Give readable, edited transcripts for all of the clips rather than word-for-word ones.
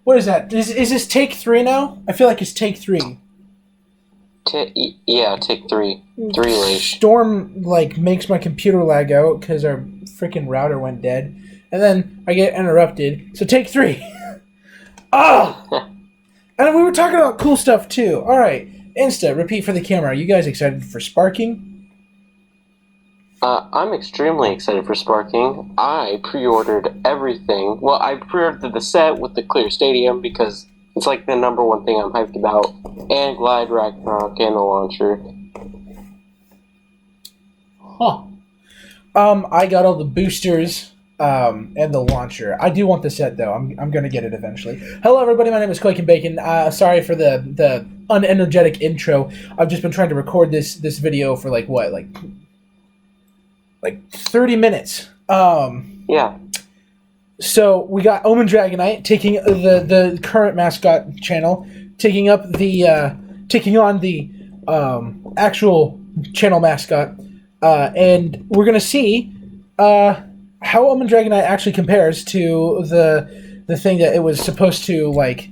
What is that? Is this take 3 now? I feel like it's take 3. Yeah, take 3. 3 late. Storm, like, makes my computer lag out because our freaking router went dead. And then I get interrupted. So take 3. Oh! And we were talking about cool stuff, too. All right. Insta, repeat for the camera. Are you guys excited for sparking? I'm extremely excited for sparking. I pre-ordered everything. Well, I pre-ordered the set with the clear stadium because it's like the #1 thing I'm hyped about. And Glide Ragnarok and the launcher. Huh. I got all the boosters and the launcher. I do want the set, though. I'm going to get it eventually. Hello, everybody. My name is Quakin Bacon. Sorry for the unenergetic intro. I've just been trying to record this video for, like 30 minutes. Yeah. So we got Omen Dragoknight taking the current mascot channel, taking on the actual channel mascot, and we're gonna see how Omen Dragoknight actually compares to the thing that it was supposed to like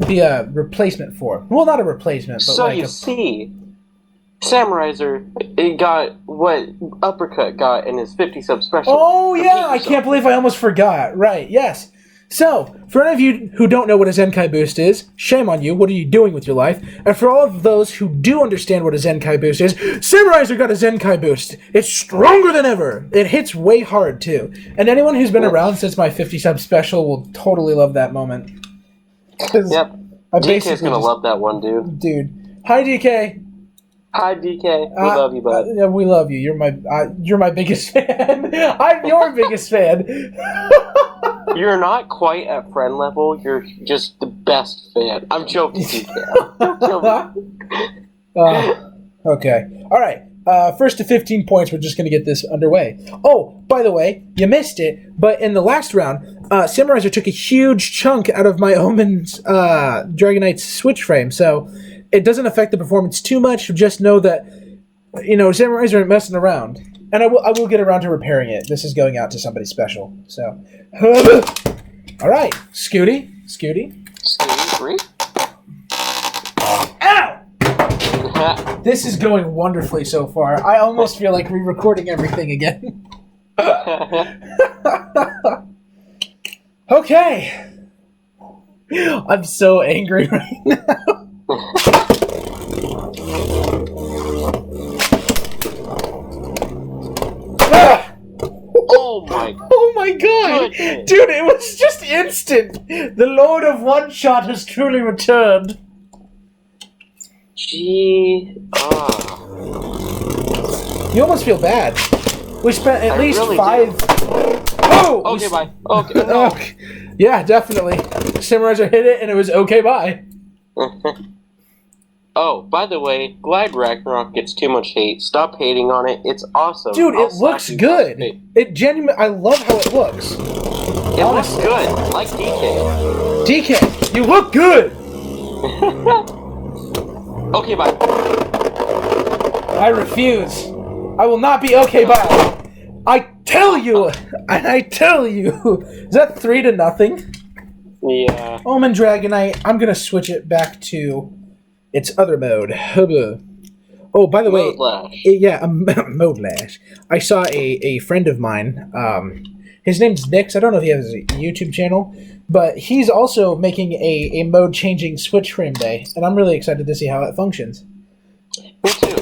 be a replacement for. Well, not a replacement, but so like you see, Samuraizor, it got what Uppercut got in his 50 sub special. Oh yeah, I can't believe I almost forgot. Right, yes. So, for any of you who don't know what a Zenkai boost is, shame on you, what are you doing with your life? And for all of those who do understand what a Zenkai boost is, Samuraizor got a Zenkai boost. It's stronger than ever. It hits way hard, too. And anyone who's been around since my 50 sub special will totally love that moment. Yep. DK's gonna love that one, dude. Dude. Hi, DK. Hi, DK. We love you, bud. Yeah, we love you. You're my biggest fan. I'm your biggest fan. You're not quite at friend level. You're just the best fan. I'm joking, DK. I'm joking. Okay. All right. First to 15 points. We're just going to get this underway. Oh, by the way, you missed it, but in the last round, Samuraizor took a huge chunk out of my Omen's Dragoknight's switch frame, so it doesn't affect the performance too much. Just know that, Samuraizor ain't messing around. And I will get around to repairing it. This is going out to somebody special. So, all right, Scooty. Scooty 3. Ow! This is going wonderfully so far. I almost feel like re-recording everything again. Okay. I'm so angry right now. Oh my god! Goodness. Dude, it was just instant! The Lord of One Shot has truly returned. Gee. You almost feel bad. We spent at least really 5... Do. Oh! Okay, bye. Okay, no. Okay. Yeah, definitely. Samuraizor hit it and it was okay, bye. Oh, by the way, Glide Ragnarok gets too much hate. Stop hating on it. It's awesome. Dude, it looks good. It genuinely, I love how it looks. It looks good, like DK. DK, you look good. Okay, bye. I refuse. I will not be okay, bye. I tell you, and I tell you. Is that 3-0? Yeah. Omen Dragoknight. I'm gonna switch it back to its other mode. Oh, by the way, Mode Lash. I saw a friend of mine. His name's Nix. I don't know if he has a YouTube channel, but he's also making a mode-changing switch frame day, and I'm really excited to see how it functions. Me too.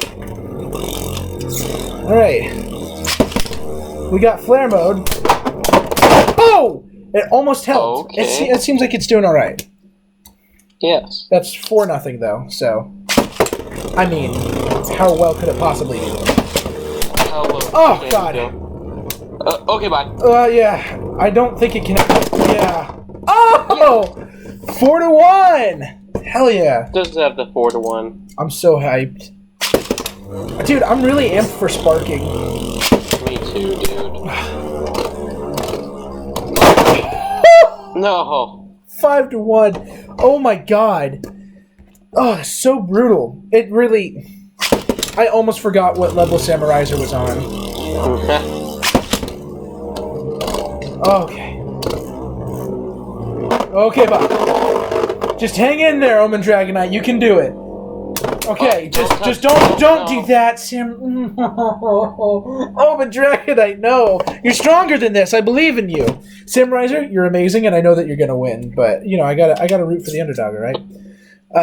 All right, we got flare mode. Oh, it almost helped. Okay. It seems like it's doing all right. Yes. That's 4-0 though, so I mean, how well could it possibly be? Oh god. Okay, bye. Yeah. I don't think it can. Yeah. Oh! 4-1. Hell yeah. Does have the 4-1. I'm so hyped, dude. I'm really amped for sparking. Me too, dude. No. 5-1. Oh my god. Oh, so brutal. It really... I almost forgot what level Samuraizor was on. Okay. Okay, bye. Just hang in there, Omen Dragoknight. You can do it. Okay, just don't do that, Sam. Omen Dragoknight, no. You're stronger than this. I believe in you. Samuraizor, you're amazing, and I know that you're gonna win. But you know, I gotta root for the underdog, all right?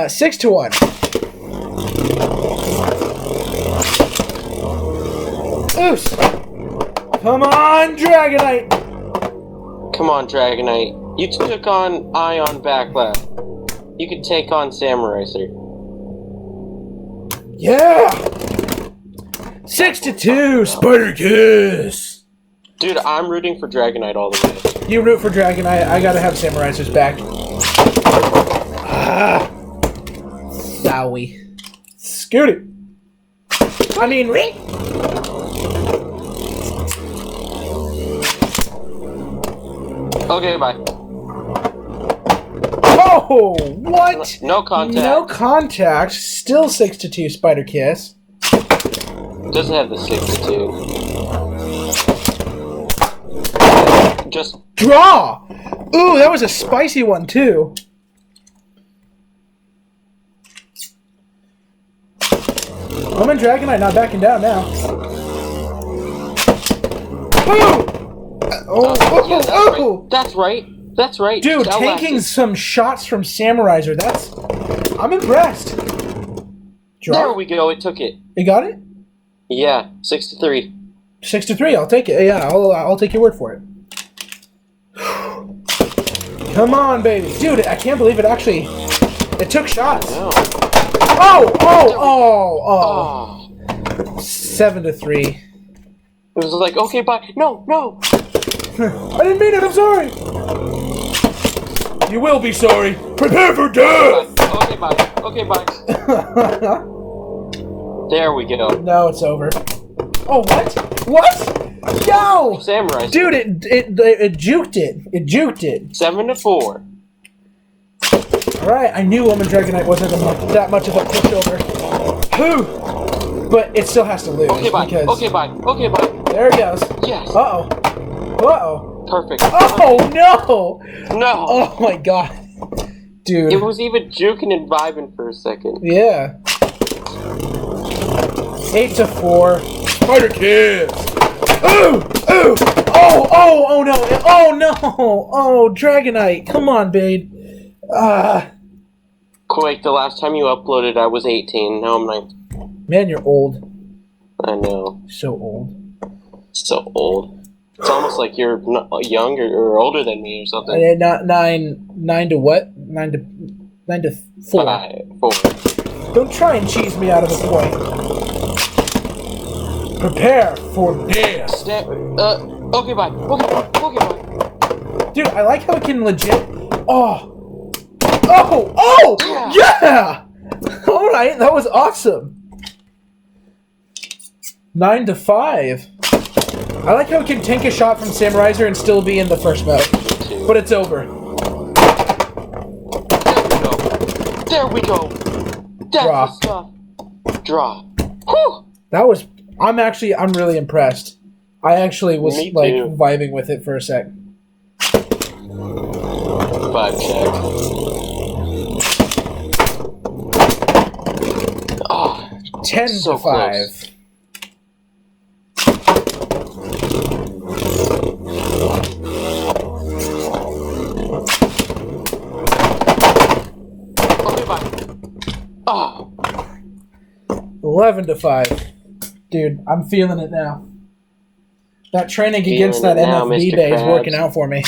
6-1. Oos! Come on, Dragoknight! Come on, Dragoknight. You took on Ion Backlash. You could take on Samuraizor. Yeah! 6-2, Spider Kiss! Dude, I'm rooting for Dragoknight all the way. You root for Dragoknight, I gotta have Samuraizor's back. Ah! Zowie. Scoot it! I mean, ring! Okay, bye. Oh, what? No contact. No contact. Still 6-2, Spider Kiss. Doesn't have the 6-2. Just draw! Ooh, that was a spicy one, too. Omen Dragoknight not backing down now. Ooh! That's right. That's right. Dude, taking some shots from Samuraizor. I'm impressed. Draw. There we go. It took it. You got it? Yeah, 6-3. 6-3. I'll take it. Yeah, I'll take your word for it. Come on, baby, dude! I can't believe it. Actually, it took shots. Oh! 7-3. It was like, okay, bye. No. I didn't mean it. I'm sorry. You will be sorry. Prepare for death. Okay, bye. There we go. No, it's over. Oh, what? What? Yo! Samurai. Dude, it juked it. It juked it. 7-4. Alright, I knew Omen Dragoknight wasn't that much of a pushover. Whew! But it still has to lose. Okay, bye. Okay, bye. There it goes. Yes. Uh-oh. Perfect. Oh, no! No! Oh, my God. Dude. It was even juking and vibing for a second. Yeah. 8-4. Spider Kids! Ooh! Oh, no! Oh, no! Oh, Dragoknight! Come on, babe. Quake, the last time you uploaded, I was 18. Now I'm 19. Man, you're old. I know. So old. So old. It's almost like you're younger or older than me or something. Not 9 to what? 9 to 4. 4. Don't try and cheese me out of a point. Prepare for death. Okay, bye. Dude, I like how it can legit. Oh, yeah! All right, that was awesome. 9-5. I like how it can tank a shot from Samuraizor and still be in the first mode. But it's over. There we go. Draw. That's the stuff. Draw. Whew. That was... I'm really impressed. I actually was, like, vibing with it for a sec. 5 check. Oh, 10-5. Close. Oh. 11-5. Dude, I'm feeling it now. That training against that MFB bay is working out for me.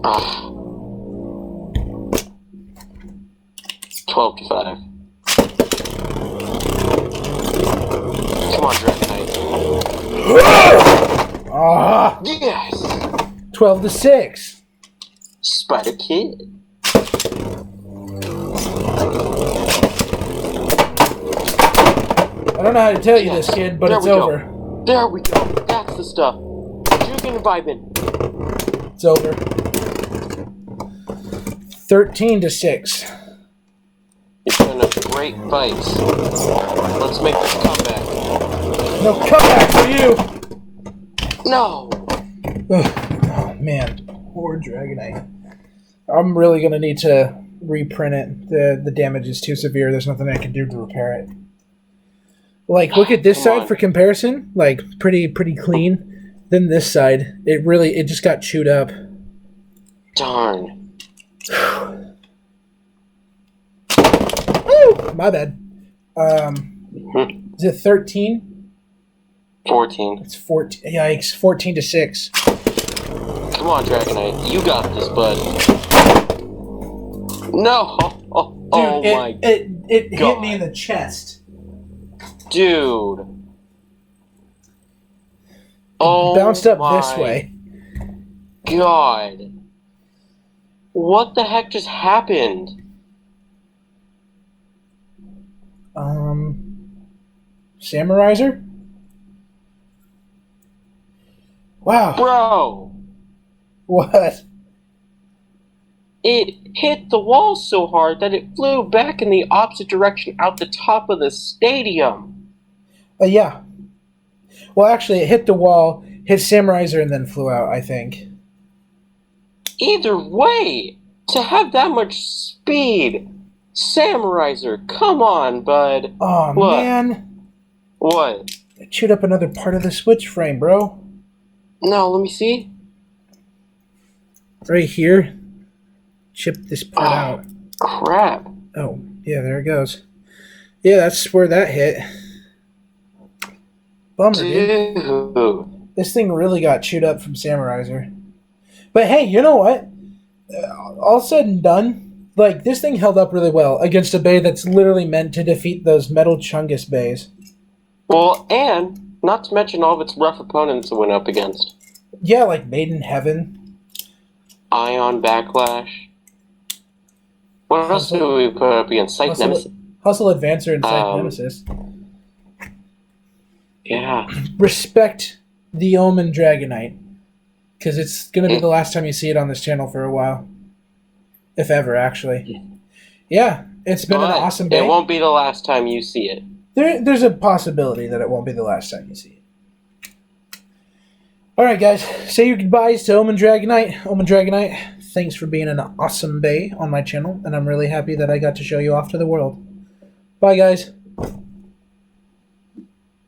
Ah. 12-5. Come on, Dragoknight. Ah! Yes! 12-6. Spider Kid. I don't know how to tell you this, kid, but it's over. There we go. That's the stuff. Juking and vibing. It's over. 13-6. It's been a great fight. Let's make this comeback. No comeback for you! No! Oh man, poor Dragonite. I'm really gonna need to reprint it. The damage is too severe. There's nothing I can do to repair it. Like, look at this Come side on. for comparison. Like, pretty clean. Then this side, it just got chewed up. Darn. My bad. Is it 13? 14. It's 14. Yikes! 14-6. Come on, Dragonite. You got this, bud. No! Oh, Dude, my it hit God. me in the chest. Dude. Oh, Bounced up my this way. God. What the heck just happened? Samuraizor? Wow. Bro! What? It hit the wall so hard that it flew back in the opposite direction out the top of the stadium. Yeah. Well, actually, it hit the wall, hit Samuraizor, and then flew out, I think. Either way, to have that much speed, Samuraizor, come on, bud. Oh, What? man. What? It chewed up another part of the switch frame, bro. No, let me see. Right here. Chip this part out. Crap. Oh, yeah, there it goes. Yeah, that's where that hit. Bummer, dude. Dude. This thing really got chewed up from Samuraizor. But hey, you know what? All said and done, like, this thing held up really well against a Bay that's literally meant to defeat those Metal Chungus Bays. Well, and not to mention all of its rough opponents it went up against. Yeah, like Maiden Heaven. Ion Backlash. What else do we put up against? Sight Nemesis. Hustle Advancer and Sight Nemesis. Yeah. Respect the Omen Dragoknight. Because it's going to be the last time you see it on this channel for a while. If ever, actually. Yeah, it's been an awesome day. It won't be the last time you see it. There's a possibility that it won't be the last time you see it. Alright, guys. Say your goodbyes to Omen Dragoknight. Omen Dragoknight, thanks for being an awesome bay on my channel. And I'm really happy that I got to show you off to the world. Bye, guys.